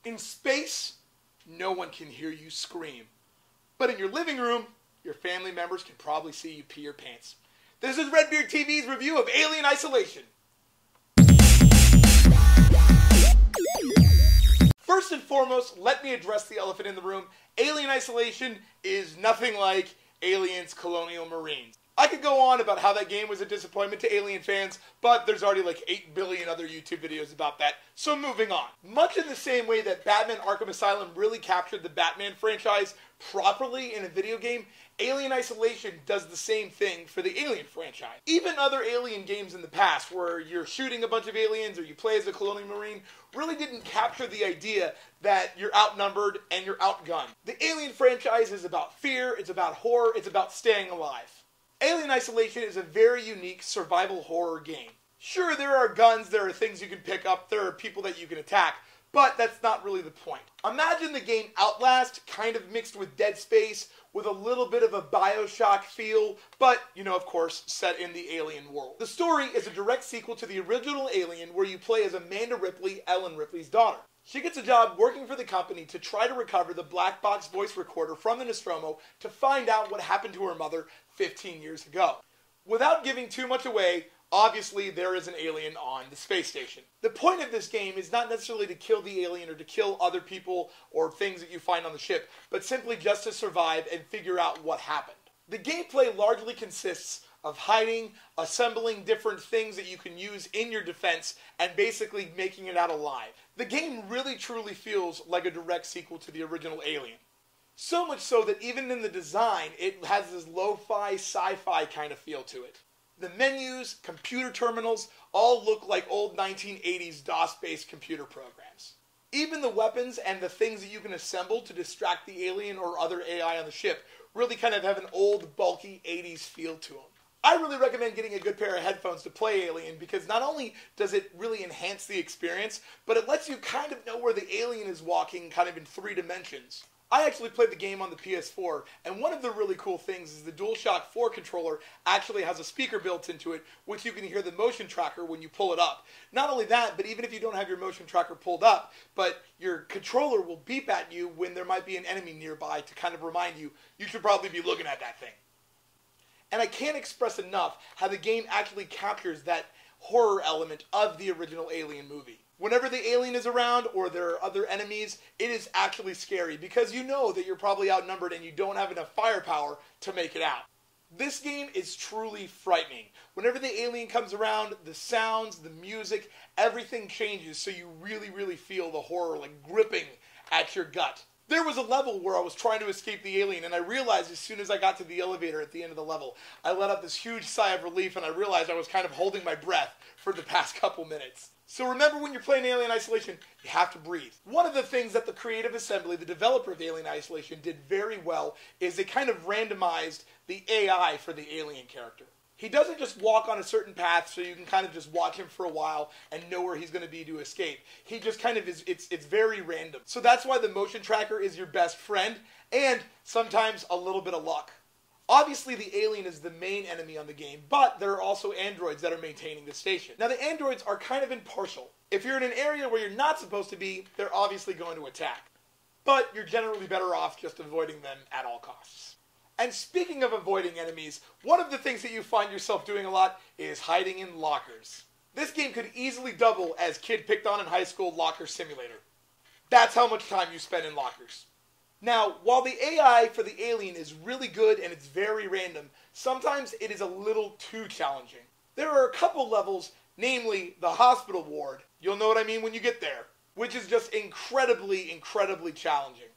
In space, no one can hear you scream. But in your living room, your family members can probably see you pee your pants. This is RedBeard TV's review of Alien Isolation. First and foremost, let me address the elephant in the room. Alien Isolation is nothing like Aliens Colonial Marines. I could go on about how that game was a disappointment to Alien fans, but there's already like 8 billion other YouTube videos about that, so moving on. Much in the same way that Batman Arkham Asylum really captured the Batman franchise properly in a video game, Alien Isolation does the same thing for the Alien franchise. Even other Alien games in the past, where you're shooting a bunch of aliens or you play as a Colonial Marine, really didn't capture the idea that you're outnumbered and you're outgunned. The Alien franchise is about fear, it's about horror, it's about staying alive. Alien Isolation is a very unique survival horror game. Sure, there are guns, there are things you can pick up, there are people that you can attack, but that's not really the point. Imagine the game Outlast, kind of mixed with Dead Space, with a little bit of a Bioshock feel, but, of course, set in the Alien world. The story is a direct sequel to the original Alien, where you play as Amanda Ripley, Ellen Ripley's daughter. She gets a job working for the company to try to recover the black box voice recorder from the Nostromo to find out what happened to her mother 15 years ago. Without giving too much away, obviously there is an alien on the space station. The point of this game is not necessarily to kill the alien or to kill other people or things that you find on the ship, but simply just to survive and figure out what happened. The gameplay largely consists of hiding, assembling different things that you can use in your defense, and basically making it out alive. The game really truly feels like a direct sequel to the original Alien. So much so that even in the design, it has this lo-fi, sci-fi kind of feel to it. The menus, computer terminals, all look like old 1980s DOS-based computer programs. Even the weapons and the things that you can assemble to distract the alien or other AI on the ship really kind of have an old, bulky 80s feel to them. I really recommend getting a good pair of headphones to play Alien because not only does it really enhance the experience, but it lets you kind of know where the alien is walking kind of in 3 dimensions. I actually played the game on the PS4, and one of the really cool things is the DualShock 4 controller actually has a speaker built into it, which you can hear the motion tracker when you pull it up. Not only that, but even if you don't have your motion tracker pulled up, but your controller will beep at you when there might be an enemy nearby to kind of remind you, you should probably be looking at that thing. And I can't express enough how the game actually captures that horror element of the original Alien movie. Whenever the alien is around or there are other enemies, it is actually scary because you know that you're probably outnumbered and you don't have enough firepower to make it out. This game is truly frightening. Whenever the alien comes around, the sounds, the music, everything changes so you really feel the horror like gripping at your gut. There was a level where I was trying to escape the alien, and I realized as soon as I got to the elevator at the end of the level, I let out this huge sigh of relief, and I realized I was kind of holding my breath for the past couple minutes. So remember, when you're playing Alien Isolation, you have to breathe. One of the things that the Creative Assembly, the developer of Alien Isolation, did very well is they kind of randomized the AI for the alien character. He doesn't just walk on a certain path so you can kind of just watch him for a while and know where he's going to be to escape. He just kind of is, it's very random. So that's why the motion tracker is your best friend, and sometimes a little bit of luck. Obviously, the alien is the main enemy on the game, but there are also androids that are maintaining the station. Now, the androids are kind of impartial. If you're in an area where you're not supposed to be, they're obviously going to attack. But you're generally better off just avoiding them at all costs. And speaking of avoiding enemies, one of the things that you find yourself doing a lot is hiding in lockers. This game could easily double as Kid Picked On in High School Locker Simulator. That's how much time you spend in lockers. Now, while the AI for the alien is really good and it's very random, sometimes it is a little too challenging. There are a couple levels, namely the hospital ward, you'll know what I mean when you get there, which is just incredibly challenging.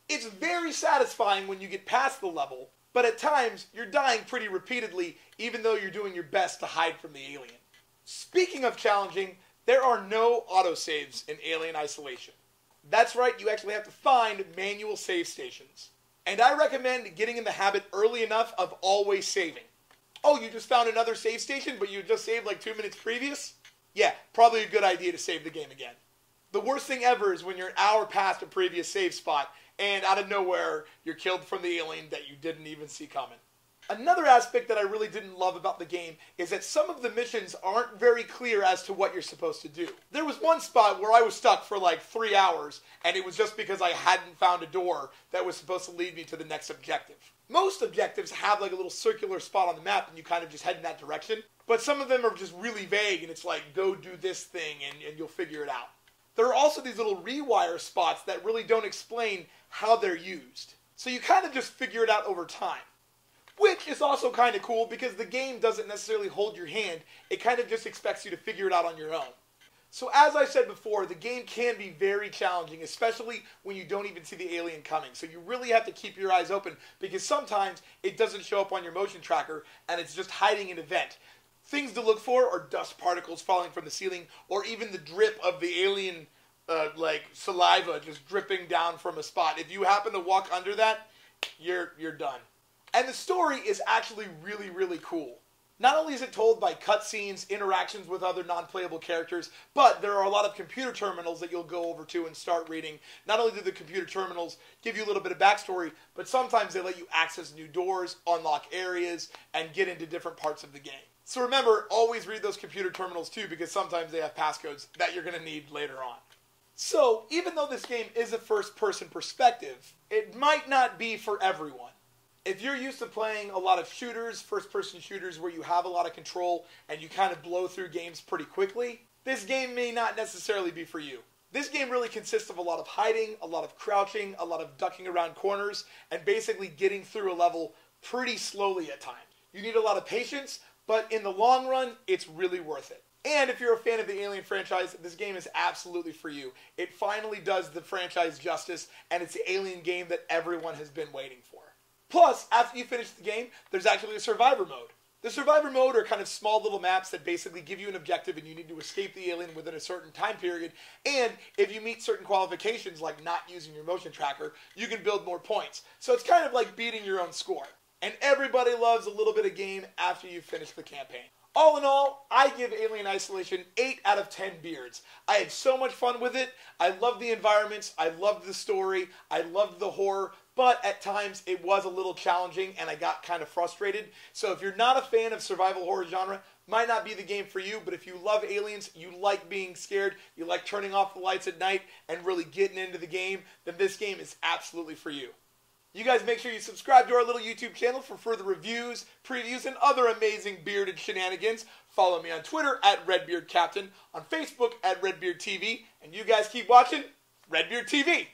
It's very satisfying when you get past the level, but at times you're dying pretty repeatedly even though you're doing your best to hide from the alien. Speaking of challenging, there are no autosaves in Alien Isolation. That's right, you actually have to find manual save stations. And I recommend getting in the habit early enough of always saving. Oh, you just found another save station, but you just saved like 2 minutes previous? Yeah, probably a good idea to save the game again. The worst thing ever is when you're an hour past a previous save spot, and out of nowhere, you're killed from the alien that you didn't even see coming. Another aspect that I really didn't love about the game is that some of the missions aren't very clear as to what you're supposed to do. There was one spot where I was stuck for like 3 hours, and it was just because I hadn't found a door that was supposed to lead me to the next objective. Most objectives have like a little circular spot on the map and you kind of just head in that direction, but some of them are just really vague and it's like, go do this thing and you'll figure it out. There are also these little rewire spots that really don't explain how they're used. So you kind of just figure it out over time. Which is also kind of cool because the game doesn't necessarily hold your hand. It kind of just expects you to figure it out on your own. So as I said before, the game can be very challenging, especially when you don't even see the alien coming. So you really have to keep your eyes open because sometimes it doesn't show up on your motion tracker and it's just hiding an event. Things to look for are dust particles falling from the ceiling or even the drip of the alien saliva just dripping down from a spot. If you happen to walk under that, you're done. And the story is actually really, really cool. Not only is it told by cutscenes, interactions with other non-playable characters, but there are a lot of computer terminals that you'll go over to and start reading. Not only do the computer terminals give you a little bit of backstory, but sometimes they let you access new doors, unlock areas, and get into different parts of the game. So remember, always read those computer terminals too, because sometimes they have passcodes that you're going to need later on. So, even though this game is a first-person perspective, it might not be for everyone. If you're used to playing a lot of shooters, first-person shooters where you have a lot of control and you kind of blow through games pretty quickly, this game may not necessarily be for you. This game really consists of a lot of hiding, a lot of crouching, a lot of ducking around corners, and basically getting through a level pretty slowly at times. You need a lot of patience, but in the long run, it's really worth it. And if you're a fan of the Alien franchise, this game is absolutely for you. It finally does the franchise justice, and it's the Alien game that everyone has been waiting for. Plus, after you finish the game, there's actually a survivor mode. The survivor mode are kind of small little maps that basically give you an objective and you need to escape the alien within a certain time period. And if you meet certain qualifications, like not using your motion tracker, you can build more points. So it's kind of like beating your own score. And everybody loves a little bit of game after you finish the campaign. All in all, I give Alien Isolation 8 out of 10 beards. I had so much fun with it. I loved the environments. I loved the story. I loved the horror. But at times, it was a little challenging, and I got kind of frustrated. So if you're not a fan of survival horror genre, might not be the game for you. But if you love aliens, you like being scared, you like turning off the lights at night, and really getting into the game, then this game is absolutely for you. You guys make sure you subscribe to our little YouTube channel for further reviews, previews, and other amazing bearded shenanigans. Follow me on Twitter at RedBeard Captain, on Facebook at RedBeard TV, and you guys keep watching RedBeard TV.